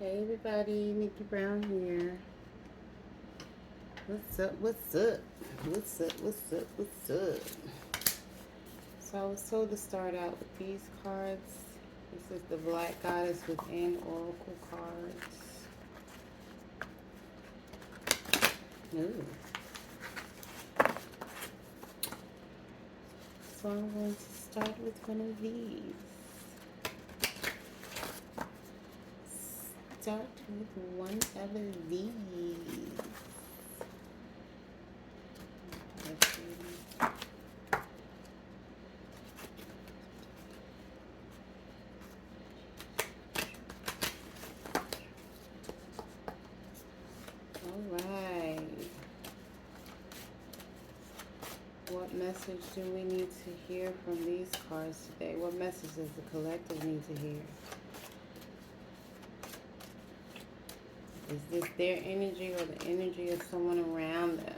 Hey everybody, Nikki Brown here. What's up? What's up? What's up? What's up? What's up? So I was told to start out with these cards. This is the Black Goddess Within Oracle cards. Ooh. So I'm going to start with one of these. Start with one of these. Let's see. All right. What message do we need to hear from these cards today? What message does the collective need to hear? Is this their energy or the energy of someone around them?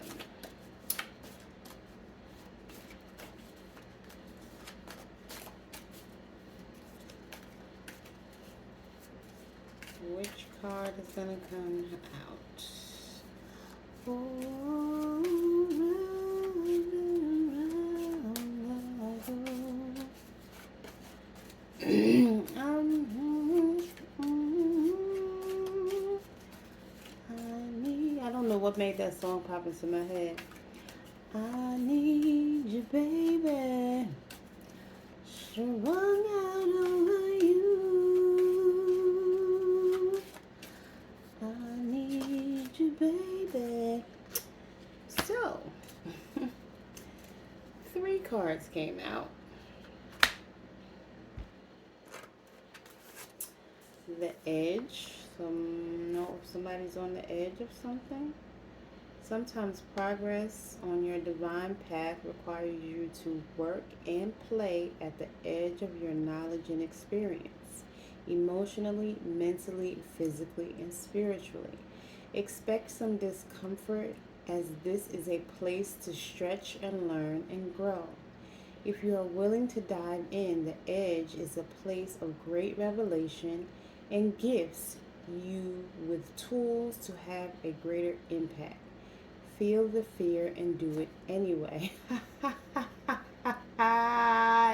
Which card is going to come out? I don't know what made that song pop into my head. I need you, baby. Strung out over you. I need you, baby. So, 3 cards came out. The edge. Know if somebody's on the edge of something. Sometimes progress on your divine path requires you to work and play at the edge of your knowledge and experience, emotionally, mentally, physically, and spiritually. Expect some discomfort, as this is a place to stretch and learn and grow. If you are willing to dive in, the edge is a place of great revelation and gifts you with tools to have a greater impact. Feel the fear and do it anyway.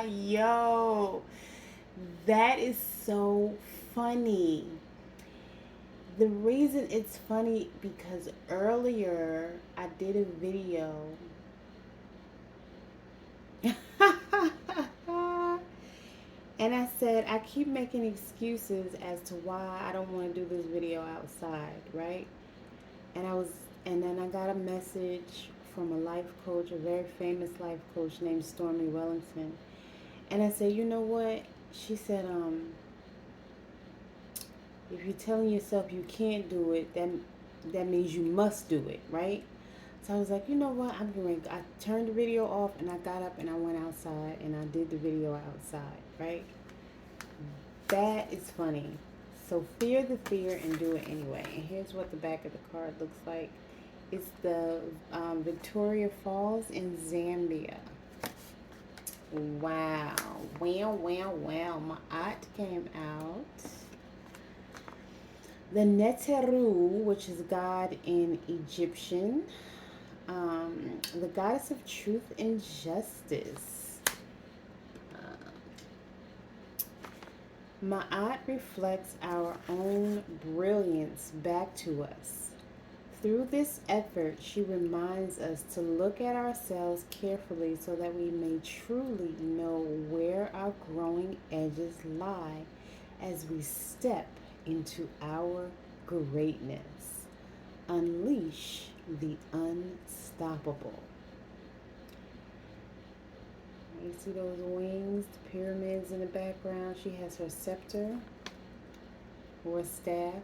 Yo, that is so funny. The reason it's funny because earlier I did a video and I said I keep making excuses as to why I don't want to do this video outside, right? And then I got a message from a life coach, a very famous life coach named Stormy Wellington. And I said, you know what? She said, if you're telling yourself you can't do it, then that means you must do it, right? So I was like, you know what? I turned the video off and I got up and I went outside and I did the video outside, right? That is funny. So fear the fear and do it anyway. And here's what the back of the card looks like. It's the Victoria Falls in Zambia. Wow. Wow. My art came out. The Neteru, which is God in Egyptian. The goddess of truth and justice. Ma'at reflects our own brilliance back to us. Through this effort, she reminds us to look at ourselves carefully so that we may truly know where our growing edges lie as we step into our greatness. Unleash the unstoppable. You see those wings, the pyramids in the background? She has her scepter or a staff.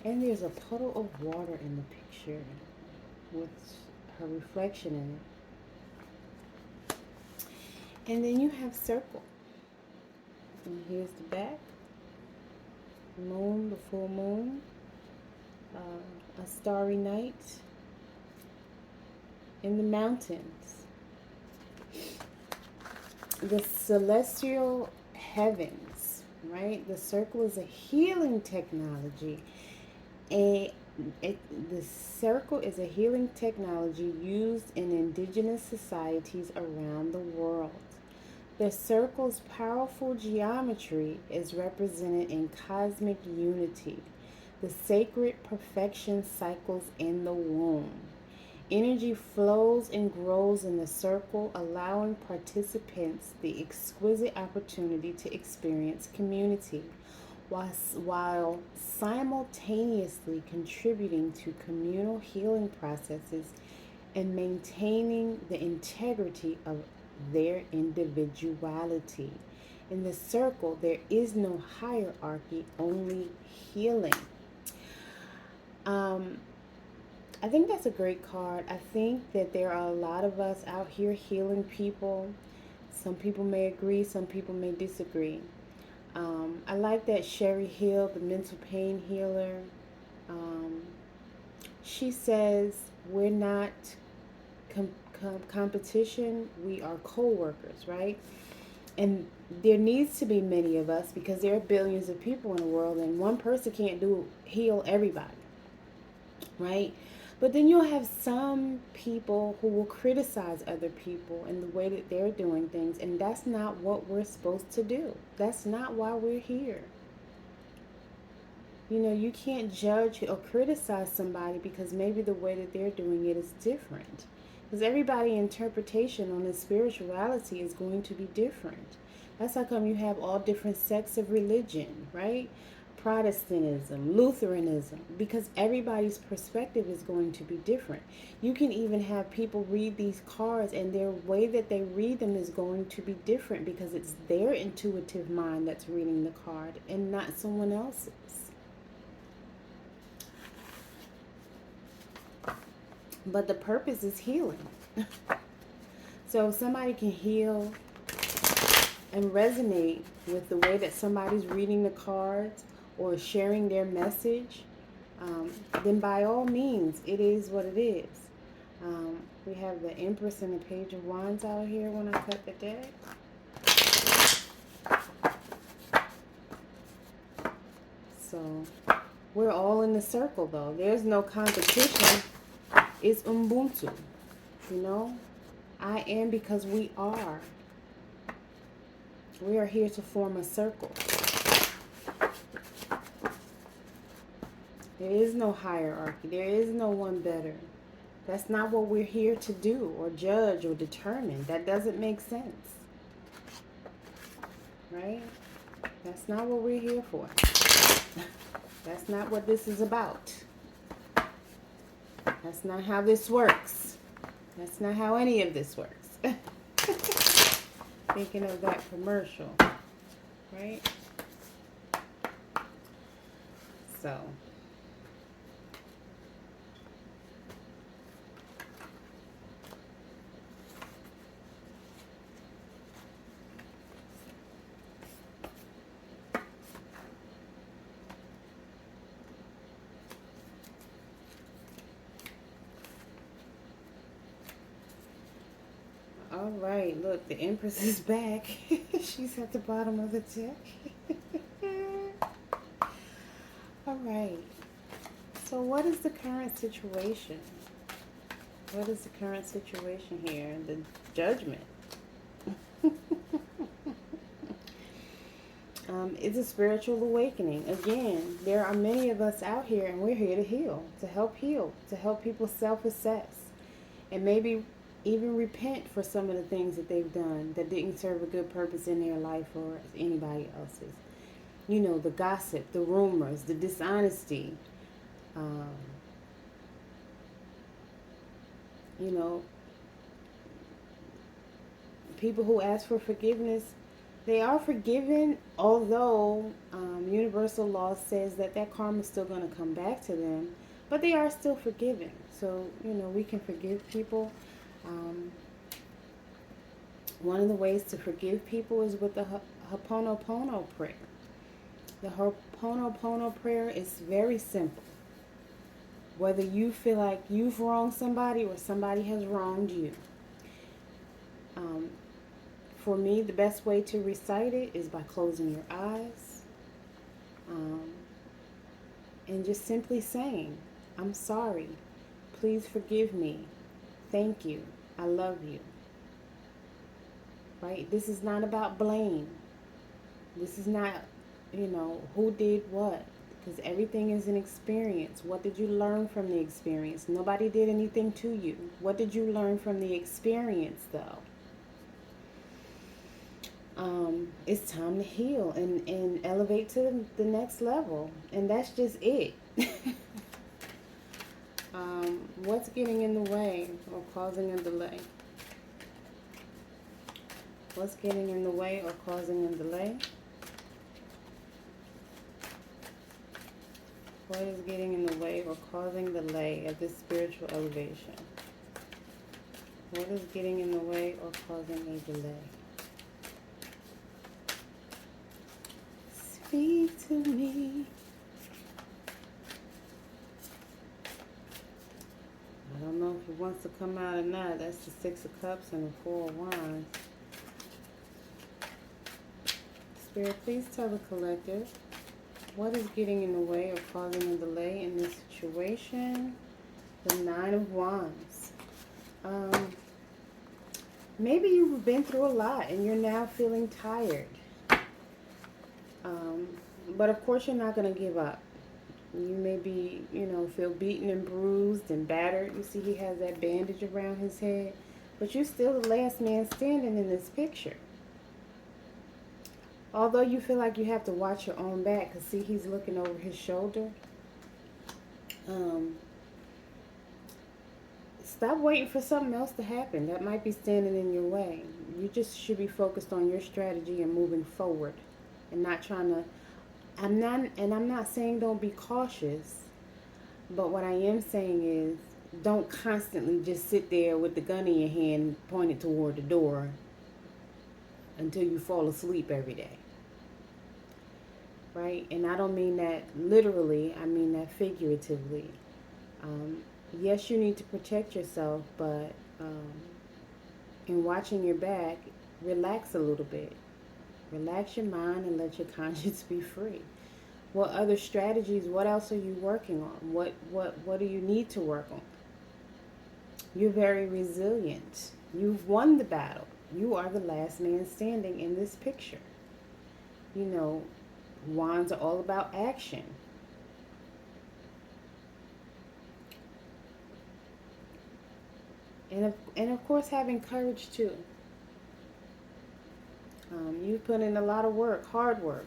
And there's a puddle of water in the picture with her reflection in it. And then you have circle. And here's the back. Moon, the full moon. A starry night. In the mountains. The celestial heavens right? The circle is a healing technology. A, the circle is a healing technology used in indigenous societies around the world. The circle's powerful geometry is represented in cosmic unity, the sacred perfection cycles in the womb. Energy flows and grows in the circle, allowing participants the exquisite opportunity to experience community while simultaneously contributing to communal healing processes and maintaining the integrity of their individuality. In the circle, there is no hierarchy, only healing. Um, I think that's a great card. I think that there are a lot of us out here healing people. Some people may agree, some people may disagree. I like that Sherry Hill, the mental pain healer. Um, she says we're not competition, we are co-workers, right? And there needs to be many of us because there are billions of people in the world, and one person can't heal everybody, right? But then you'll have some people who will criticize other people and the way that they're doing things, and that's not what we're supposed to do. That's not why we're here. You know, you can't judge or criticize somebody because maybe the way that they're doing it is different. Because everybody's interpretation on this spirituality is going to be different. That's how come you have all different sects of religion, right? Protestantism, Lutheranism, because everybody's perspective is going to be different. You can even have people read these cards and their way that they read them is going to be different because it's their intuitive mind that's reading the card and not someone else's. But the purpose is healing. So if somebody can heal and resonate with the way that somebody's reading the cards or sharing their message, then by all means, it is what it is. We have the Empress and the Page of Wands out here when I cut the deck. So we're all in the circle, though. There's no competition. It's Ubuntu. You know, I am because we are. We are here to form a circle. There is no hierarchy. There is no one better. That's not what we're here to do or judge or determine. That doesn't make sense. Right? That's not what we're here for. That's not what this is about. That's not how this works. That's not how any of this works. Thinking of that commercial, right? So, all right, look, the Empress is back. She's at the bottom of the deck. All right. So what is the current situation? What is the current situation here? The Judgment. It's a spiritual awakening. Again, there are many of us out here, and we're here to heal, to help people self-assess, and maybe even repent for some of the things that they've done that didn't serve a good purpose in their life or anybody else's. You know, the gossip, the rumors, the dishonesty. You know, people who ask for forgiveness, they are forgiven, although universal law says that karma is still going to come back to them, but they are still forgiven. So, you know, we can forgive people. One of the ways to forgive people is with the Ho'oponopono prayer. The Ho'oponopono prayer is very simple. Whether you feel like you've wronged somebody or somebody has wronged you. For me, the best way to recite it is by closing your eyes and just simply saying, I'm sorry. Please forgive me. Thank you. I love you. Right? This is not about blame. This is not, who did what. Because everything is an experience. What did you learn from the experience? Nobody did anything to you. What did you learn from the experience, though? It's time to heal and elevate to the next level. And that's just it. What's getting in the way or causing a delay? What's getting in the way or causing a delay? What is getting in the way or causing delay of this spiritual elevation? What is getting in the way or causing a delay? Speak to me. I don't know if it wants to come out or not. That's the Six of Cups and the Four of Wands. Spirit, please tell the collective, what is getting in the way or causing a delay in this situation? The Nine of Wands. Maybe you've been through a lot and you're now feeling tired. But of course you're not going to give up. You may be, feel beaten and bruised and battered. You see he has that bandage around his head. But you're still the last man standing in this picture. Although you feel like you have to watch your own back, because see he's looking over his shoulder. Stop waiting for something else to happen. That might be standing in your way. You just should be focused on your strategy and moving forward. And not trying to... I'm not saying don't be cautious. But what I am saying is, don't constantly just sit there with the gun in your hand pointed toward the door until you fall asleep every day. Right? And I don't mean that literally. I mean that figuratively. Yes, you need to protect yourself, but in watching your back, relax a little bit. Relax your mind and let your conscience be free. What other strategies, what else are you working on? What do you need to work on? You're very resilient. You've won the battle. You are the last man standing in this picture. Wands are all about action. And of course having courage too. You put in a lot of work, hard work,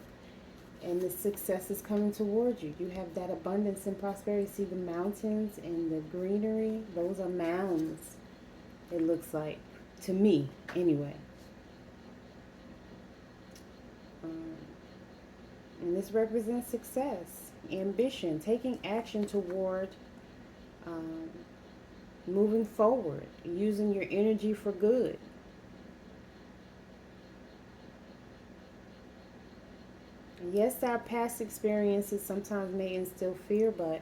and the success is coming towards you. You have that abundance and prosperity. See the mountains and the greenery? Those are mounds, it looks like, to me anyway. And this represents success, ambition, taking action toward moving forward, using your energy for good. Yes, our past experiences sometimes may instill fear, but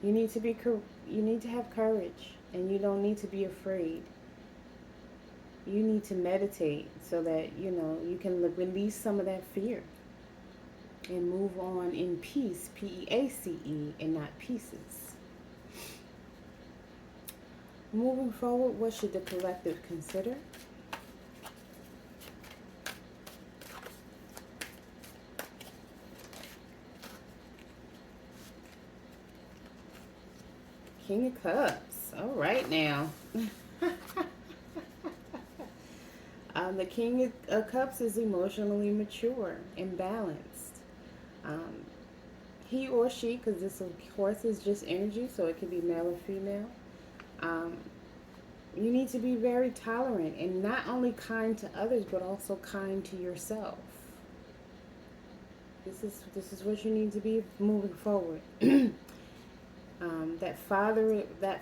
you need to have courage, and you don't need to be afraid. You need to meditate so that you can release some of that fear and move on in peace, P-E-A-C-E, and not pieces. Moving forward, what should the collective consider? King of Cups. All right now. The King of Cups is emotionally mature and balanced. He or she, because this of course is just energy, so it could be male or female. You need to be very tolerant and not only kind to others, but also kind to yourself. This is what you need to be moving forward. That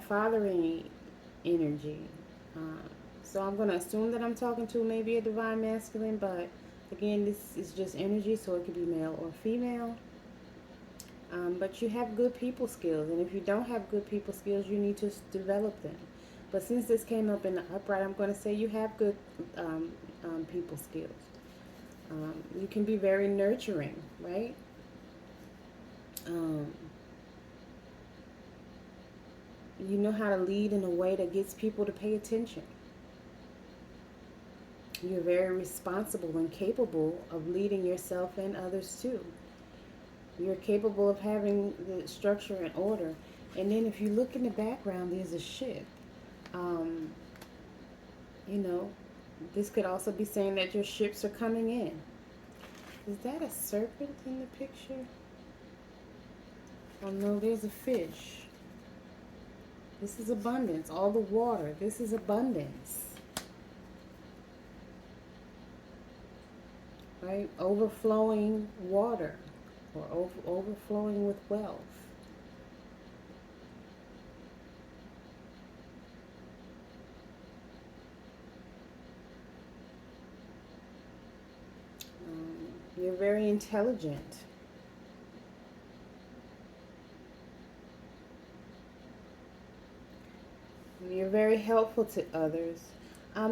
fathering energy. So I'm going to assume that I'm talking to maybe a divine masculine, but again, this is just energy, so it could be male or female. But you have good people skills, and if you don't have good people skills, you need to develop them. But since this came up in the upright, I'm going to say you have good people skills. You can be very nurturing, right? Um, you know how to lead in a way that gets people to pay attention. You're very responsible and capable of leading yourself and others too. You're capable of having the structure and order. And then if you look in the background, there's a ship. Um, you know, this could also be saying that your ships are coming in. Is that a serpent in the picture? Oh no, there's a fish. This is abundance. All the water. This is abundance. Right? Overflowing water or overflowing with wealth. You're very intelligent. You're very helpful to others.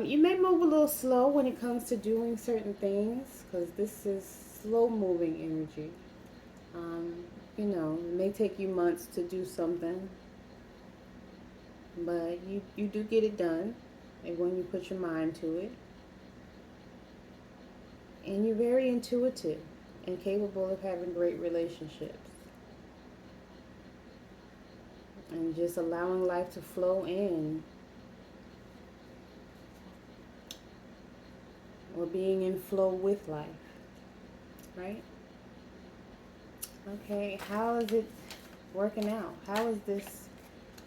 You may move a little slow when it comes to doing certain things because this is slow moving energy. Um, it may take you months to do something, but you do get it done and when you put your mind to it. And you're very intuitive and capable of having great relationships. And just allowing life to flow in or being in flow with life, right? Okay, how is it working out? How is this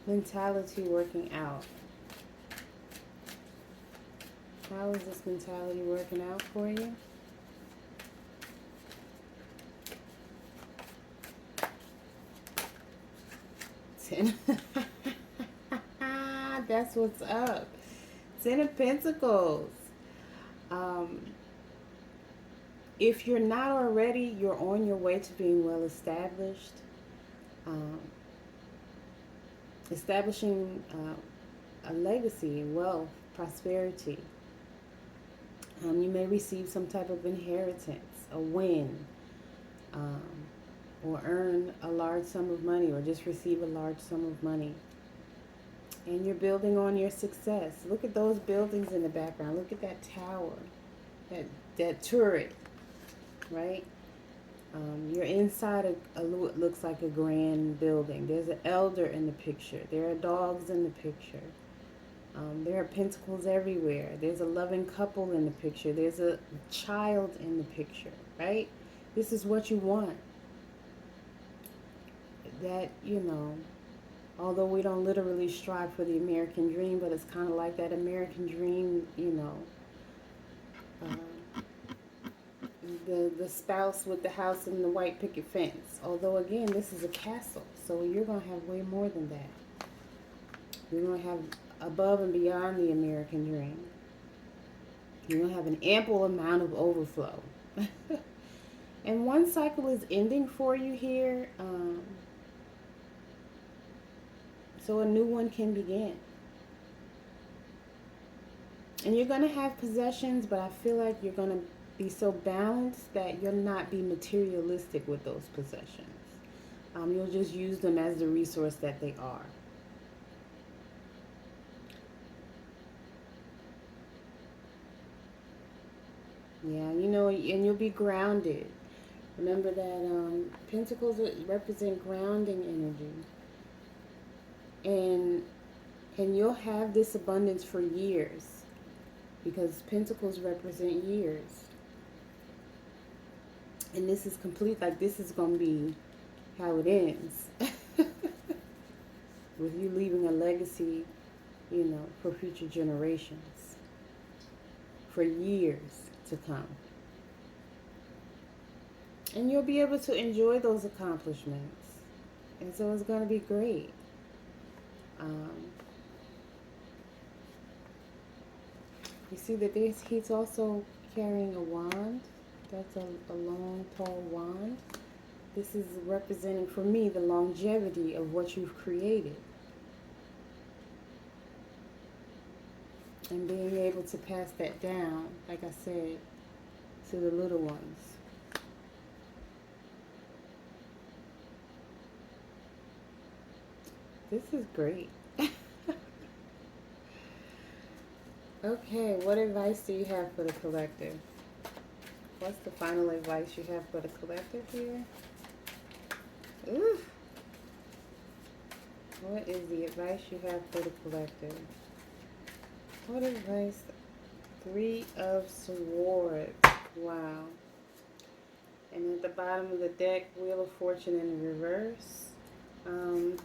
mentality working out? How is this mentality working out for you? Ten. That's what's up. Ten of Pentacles. Um, if you're not already, you're on your way to being well established. Um, establishing a legacy, wealth, prosperity. You may receive some type of inheritance, a win, um, or earn a large sum of money, or just receive a large sum of money. And you're building on your success. Look at those buildings in the background. Look at that tower, that turret, right? You're inside what looks like a grand building. There's an elder in the picture. There are dogs in the picture. There are pentacles everywhere. There's a loving couple in the picture. There's a child in the picture, right? This is what you want. That, although we don't literally strive for the American dream, but it's kind of like that American dream, the spouse with the house and the white picket fence. Although, again, this is a castle, so you're going to have way more than that. You're going to have above and beyond the American dream. You're going to have an ample amount of overflow. And one cycle is ending for you here, so a new one can begin. And you're going to have possessions, but I feel like you're going to be so balanced that you'll not be materialistic with those possessions. You'll just use them as the resource that they are. Yeah, and you'll be grounded. Remember that pentacles represent grounding energy. And you'll have this abundance for years because pentacles represent years. And this is complete, like this is going to be how it ends. With you leaving a legacy, for future generations. For years to come. And you'll be able to enjoy those accomplishments. And so it's going to be great. You see that he's also carrying a wand. That's a long, tall wand. This is representing, for me, the longevity of what you've created. And being able to pass that down, like I said, to the little ones. This is great. Okay, what advice do you have for the collective? What's the final advice you have for the collective here? Ooh. What is the advice you have for the collective? What advice? Three of Swords. Wow. And at the bottom of the deck, Wheel of Fortune in reverse. Um,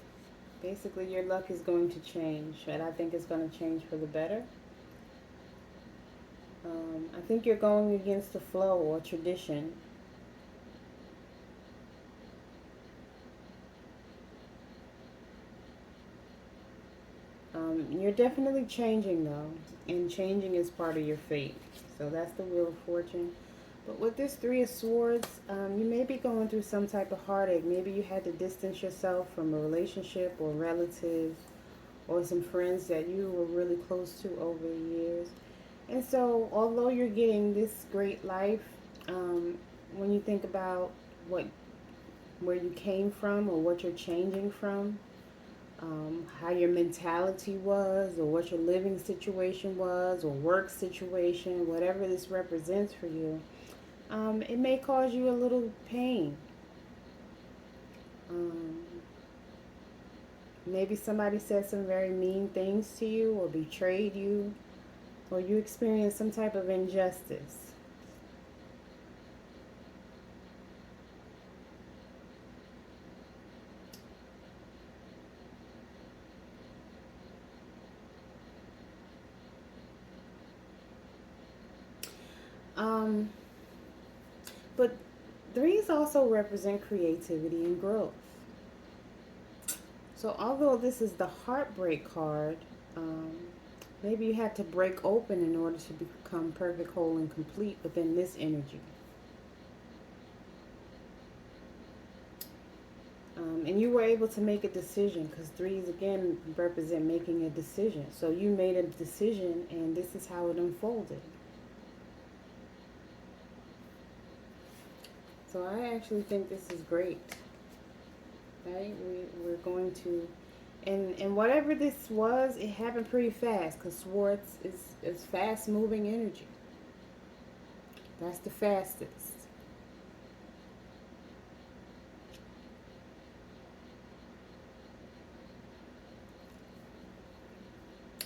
Basically, your luck is going to change, and I think it's going to change for the better. I think you're going against the flow or tradition. You're definitely changing, though, and changing is part of your fate. So that's the Wheel of Fortune. But with this Three of Swords, you may be going through some type of heartache. Maybe you had to distance yourself from a relationship or relatives or some friends that you were really close to over the years. And so, although you're getting this great life, when you think about what where you came from or what you're changing from, how your mentality was, or what your living situation was, or work situation, whatever this represents for you, it may cause you a little pain. Um, Maybe somebody said some very mean things to you, or betrayed you, or you experienced some type of injustice. Um, but threes also represent creativity and growth. So although this is the heartbreak card, um, maybe you had to break open in order to become perfect, whole, and complete within this energy. And you were able to make a decision because threes again represent making a decision. So you made a decision, and this is how it unfolded. So I actually think this is great. Right? We're going to, and whatever this was, it happened pretty fast because Swords is fast moving energy. That's the fastest.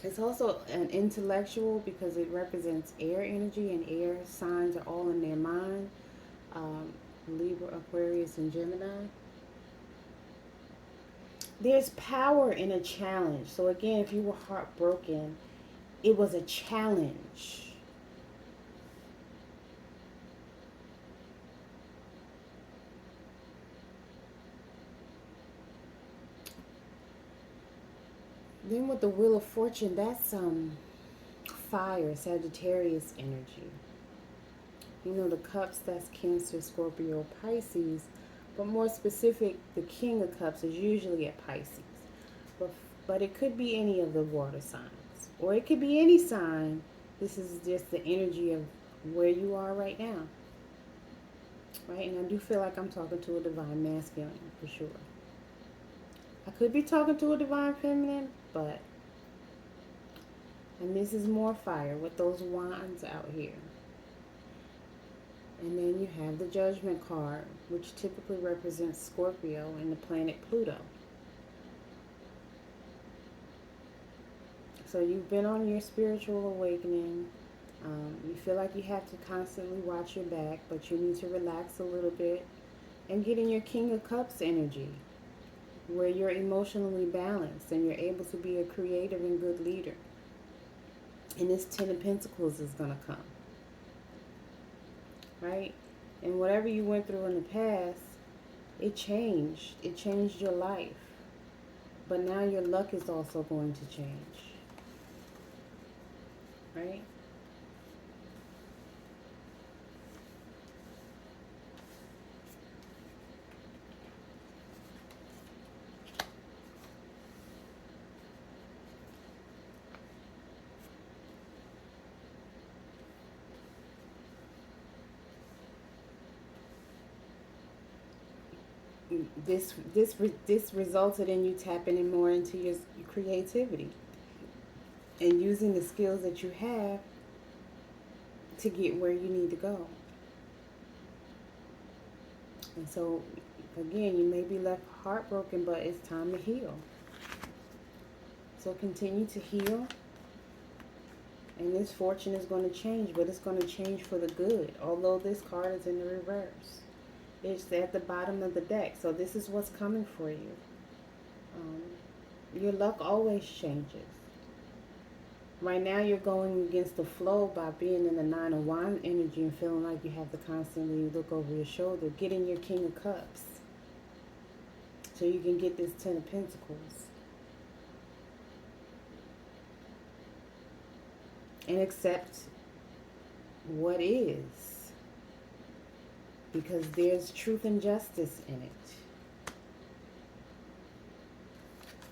It's also an intellectual because it represents air energy, and air signs are all in their mind. Um, Libra, Aquarius, and Gemini. There's power in a challenge. So again, if you were heartbroken, it was a challenge. Then with the Wheel of Fortune, that's fire, Sagittarius energy. You know, the cups, that's Cancer, Scorpio, Pisces. But more specific, the King of Cups is usually at Pisces. But, but it could be any of the water signs. Or it could be any sign. This is just the energy of where you are right now. Right? And I do feel like I'm talking to a divine masculine for sure. I could be talking to a divine feminine, but, and this is more fire with those wands out here. And then you have the Judgment card, which typically represents Scorpio and the planet Pluto. So you've been on your spiritual awakening. You feel like you have to constantly watch your back, but you need to relax a little bit and get in your King of Cups energy, where you're emotionally balanced and you're able to be a creative and good leader. And this Ten of Pentacles is going to come. Right? And whatever you went through in the past, it changed. It changed your life. But now your luck is also going to change. Right? this resulted in you tapping in more into your creativity and using the skills that you have to get where you need to go. And so, again, you may be left heartbroken, but it's time to heal. So continue to heal. And this fortune is going to change, but it's going to change for the good. Although this card is in the reverse. It's at the bottom of the deck. So this is what's coming for you. Your luck always changes. Right now you're going against the flow by being in the Nine of Wands energy and feeling like you have to constantly look over your shoulder. Get in your King of Cups so you can get this Ten of Pentacles. And accept what is. Because there's truth and justice in it.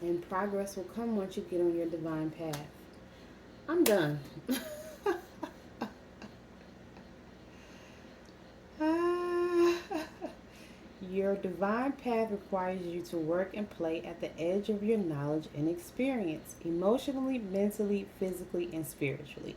And progress will come once you get on your divine path. I'm done. Your divine path requires you to work and play at the edge of your knowledge and experience, emotionally, mentally, physically, and spiritually.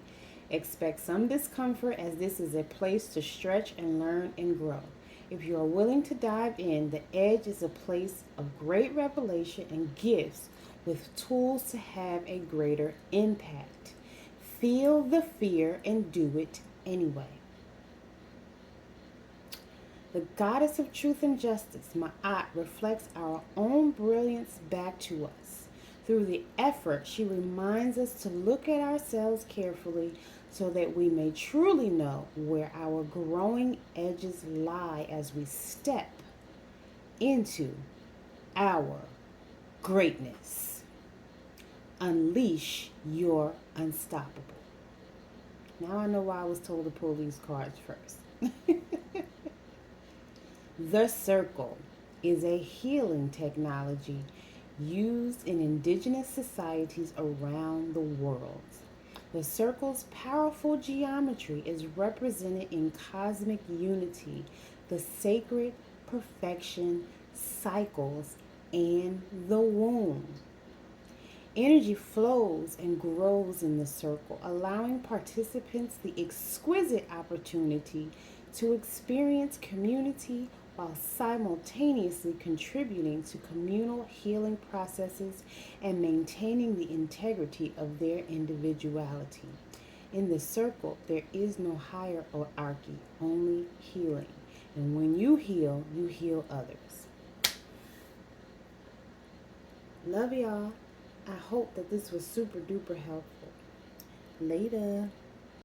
Expect some discomfort as this is a place to stretch and learn and grow. If you are willing to dive in, the edge is a place of great revelation and gifts with tools to have a greater impact. Feel the fear and do it anyway. The goddess of truth and justice, Ma'at, reflects our own brilliance back to us. Through the effort, she reminds us to look at ourselves carefully so that we may truly know where our growing edges lie as we step into our greatness. Unleash your unstoppable. Now I know why I was told to pull these cards first. The circle is a healing technology used in indigenous societies around the world. The circle's powerful geometry is represented in cosmic unity, the sacred perfection, cycles, and the womb. Energy flows and grows in the circle, allowing participants the exquisite opportunity to experience community while simultaneously contributing to communal healing processes and maintaining the integrity of their individuality. In the circle, there is no hierarchy, only healing. And when you heal others. Love y'all. I hope that this was super duper helpful. Later.